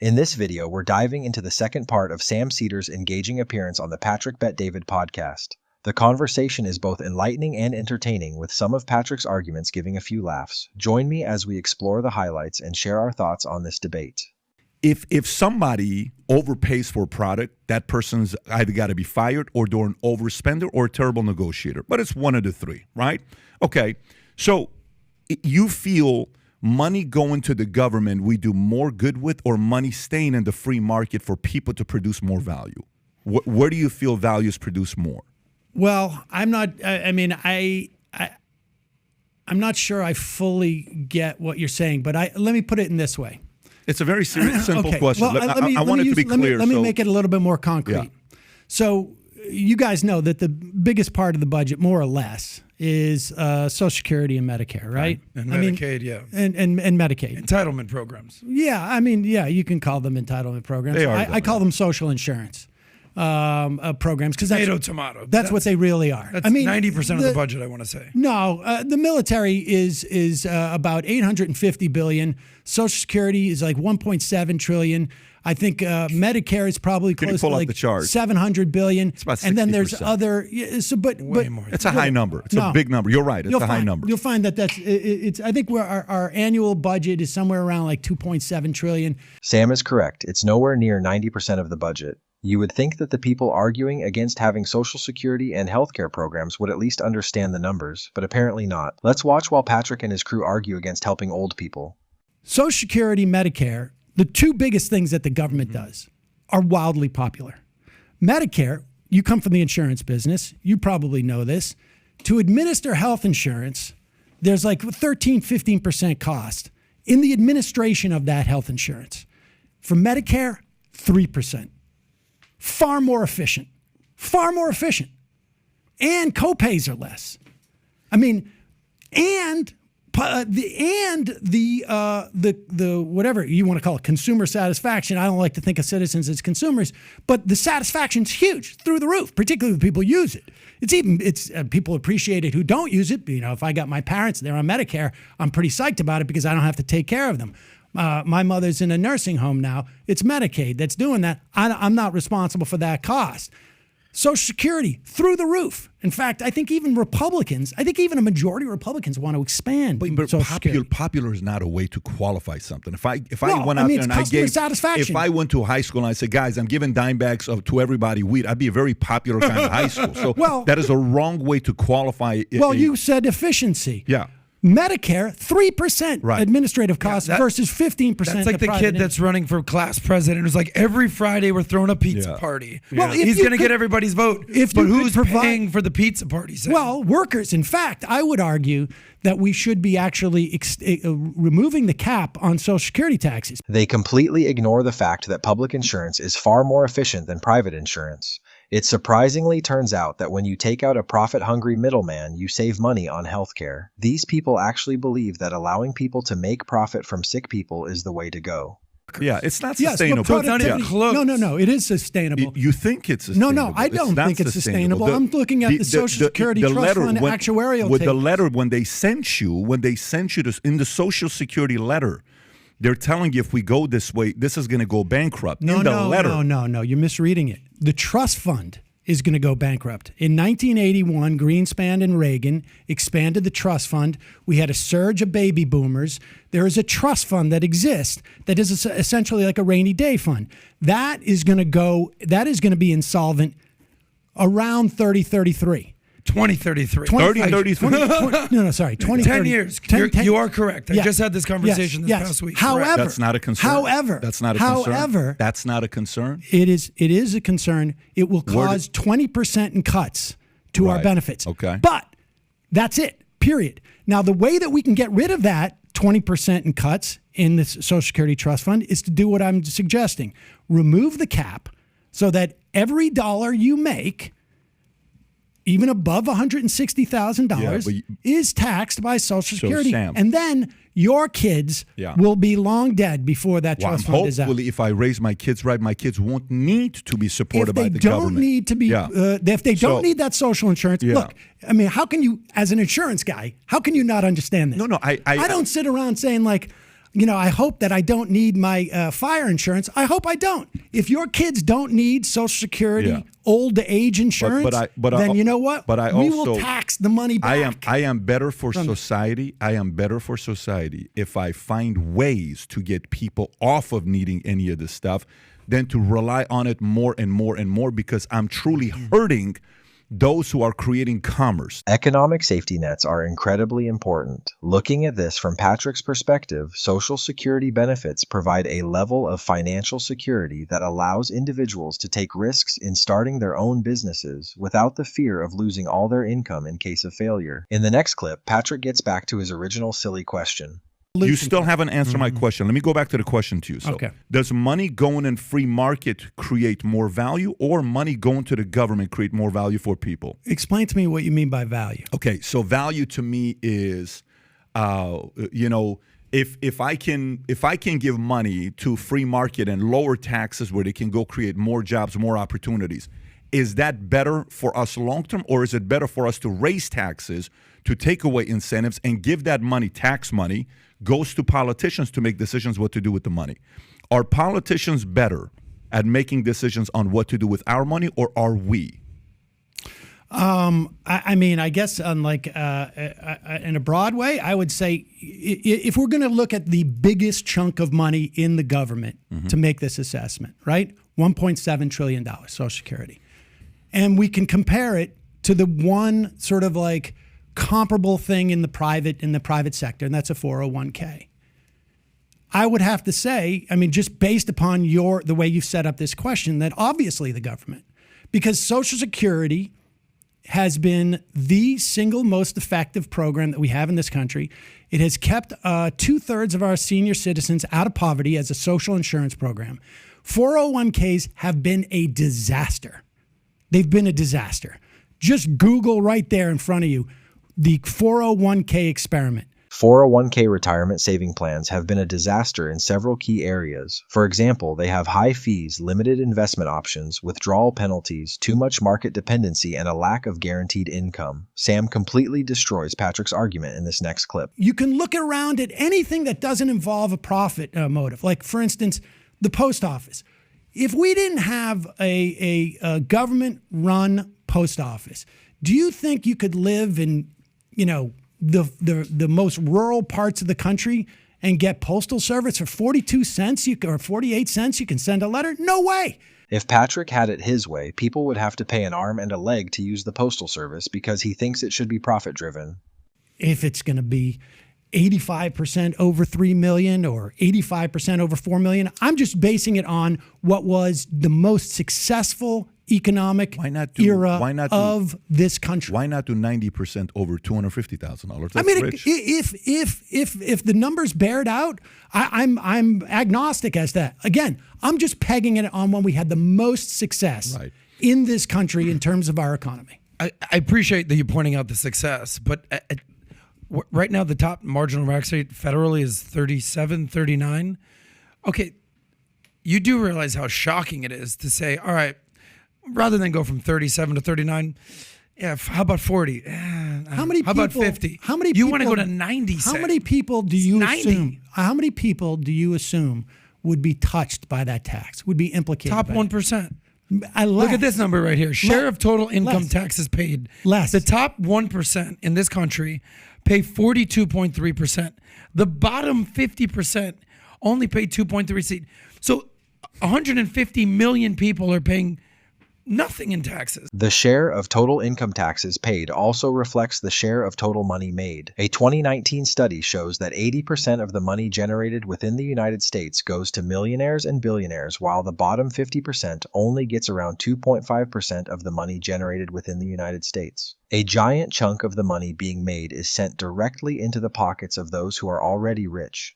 In this video, we're diving into the second part of Sam Seder's engaging appearance on the Patrick Bet David podcast. The conversation is both enlightening and entertaining, with some of Patrick's arguments giving a few laughs. Join me as we explore the highlights and share our thoughts on this debate. If somebody overpays for a product, that person's either got to be fired or they're an overspender or a terrible negotiator. But it's one of the three, right? Okay, so you feel money going to the government we do more good with, or money staying in the free market for people to produce more value? Where do you feel values produce more? Well, I'm not. I'm not sure I fully get what you're saying, but let me put it in this way. It's a very simple okay. question. Well, I want it to be clear. Let me make it a little bit more concrete. Yeah. So you guys know that the biggest part of the budget, more or less, is Social Security and Medicare, right? And Medicaid, yeah. And Medicaid. Entitlement programs. Yeah, you can call them entitlement programs. They are, I call them social insurance programs, because Tomato. That's what they really are. That's 90% of the budget, I want to say. No, the military is about $850 billion. Social Security is like $1.7 trillion. I think Medicare is probably close to like $700 billion. It's about 60%. And then there's other. But more. It's a high number. It's a big number. You're right. It's a high number. You'll find that it's. I think our annual budget is somewhere around like $2.7 trillion. Sam is correct. It's nowhere near 90% of the budget. You would think that the people arguing against having Social Security and healthcare programs would at least understand the numbers, but apparently not. Let's watch while Patrick and his crew argue against helping old people. Social Security, Medicare, the two biggest things that the government does are wildly popular. Medicare, you come from the insurance business, you probably know this. To administer health insurance, there's like 13-15% cost in the administration of that health insurance. For Medicare, 3%. Far more efficient. And copays are less. I mean, and the whatever you want to call it, consumer satisfaction. I don't like to think of citizens as consumers, but the satisfaction's huge, through the roof, particularly when people use it. It's people appreciate it who don't use it. You know, if I got my parents, they're on Medicare, I'm pretty psyched about it because I don't have to take care of them. My mother's in a nursing home now. It's Medicaid that's doing that. I'm not responsible for that cost. Social Security, through the roof. In fact, I think even a majority of Republicans want to expand. But popular is not a way to qualify something. If I went out there and satisfaction. If I went to high school and I said, guys, I'm giving dime bags to everybody weed, I'd be a very popular kind of high school. So that is a wrong way to qualify. You said efficiency. Yeah. Medicare, 3% administrative costs versus 15%. That's like the kid that's running for class president who's like, every Friday we're throwing a pizza party. Well, he's going to get everybody's vote. But who's paying for the pizza party? Well, workers. In fact, I would argue that we should be actually removing the cap on Social Security taxes. They completely ignore the fact that public insurance is far more efficient than private insurance. It surprisingly turns out that when you take out a profit-hungry middleman, you save money on healthcare. These people actually believe that allowing people to make profit from sick people is the way to go. Yeah, it's not sustainable. Yes, not even close. No, it is sustainable. You think it's sustainable. No, I don't think it's sustainable. I'm looking at the Social Security Trust Fund actuarial with table. the letter when they sent you this in the Social Security letter. They're telling you if we go this way, this is going to go bankrupt. No, you're misreading it. The trust fund is going to go bankrupt. In 1981, Greenspan and Reagan expanded the trust fund. We had a surge of baby boomers. There is a trust fund that exists that is essentially like a rainy day fund. That is going to be insolvent around 2033. 2033. 10 years. You are correct. I just had this conversation this past week. However, that's not a concern. That's not a concern. It is a concern. It will cause 20% in cuts to our benefits. Okay. But that's it, period. Now, the way that we can get rid of that 20% in cuts in the Social Security Trust Fund is to do what I'm suggesting. Remove the cap so that every dollar you make, even above $160,000, is taxed by Social Security. Sam, and then your kids will be long dead before that trust fund is out. Hopefully, if I raise my kids right, my kids won't need to be supported by the government. If they don't need that social insurance, look, I mean, how can you, as an insurance guy, how can you not understand this? No, I don't sit around saying like, I hope that I don't need my fire insurance. I hope I don't. If your kids don't need Social Security, old age insurance, then you know what? But we will tax the money back. I am better for society. I am better for society if I find ways to get people off of needing any of this stuff than to rely on it more and more and more, because I'm truly hurting those who are creating commerce. Economic safety nets are incredibly important. Looking at this from Patrick's perspective, Social Security benefits provide a level of financial security that allows individuals to take risks in starting their own businesses without the fear of losing all their income in case of failure. In the next clip, Patrick gets back to his original silly question. You still haven't answered my question. Let me go back to the question to you. So, does money going in free market create more value, or money going to the government create more value for people? Explain to me what you mean by value. Okay, so value to me is, if I can give money to free market and lower taxes where they can go create more jobs, more opportunities, is that better for us long term, or is it better for us to raise taxes, to take away incentives and give that money, tax money, goes to politicians to make decisions what to do with the money? Are politicians better at making decisions on what to do with our money, or are we? I guess in a broad way, I would say if we're going to look at the biggest chunk of money in the government to make this assessment, right? $1.7 trillion, Social Security. And we can compare it to the one sort of like comparable thing in the private sector, and that's a 401k. I would have to say, just based upon the way you've set up this question, that obviously the government, because Social Security has been the single most effective program that we have in this country. It has kept 2/3 of our senior citizens out of poverty as a social insurance program. 401ks have been a disaster. They've been a disaster. Just Google right there in front of you the 401k experiment. 401k retirement saving plans have been a disaster in several key areas. For example, they have high fees, limited investment options, withdrawal penalties, too much market dependency, and a lack of guaranteed income. Sam completely destroys Patrick's argument in this next clip. You can look around at anything that doesn't involve a profit motive. Like, for instance, the post office. If we didn't have a government-run post office, do you think you could live in, the most rural parts of the country and get postal service for 42 cents or 48 cents? You can send a letter? No way. If Patrick had it his way, people would have to pay an arm and a leg to use the postal service because he thinks it should be profit-driven. If it's going to be 85% over 3 million or 85% over 4 million, I'm just basing it on what was the most successful economic era of this country. Why not do 90% over $250,000? If the numbers bear it out, I'm agnostic as to that. Again, I'm just pegging it on when we had the most success in this country in terms of our economy. I appreciate that you're pointing out the success, but right now the top marginal tax rate federally is 37, 39. Okay, you do realize how shocking it is to say, all right, rather than go from 37 to 39, how about 40? How about 50? How many? You want to go to 90? How many people do you assume? How many people do you assume would be touched by that tax? Would be implicated? Top 1%. Look at this number right here. Share of total income taxes paid. Less. The top 1% in this country pay 42.3%. The bottom 50% only pay 2.3%. So 150 million people are paying nothing in taxes. The share of total income taxes paid also reflects the share of total money made. A 2019 study shows that 80% of the money generated within the United States goes to millionaires and billionaires, while the bottom 50% only gets around 2.5% of the money generated within the United States. A giant chunk of the money being made is sent directly into the pockets of those who are already rich.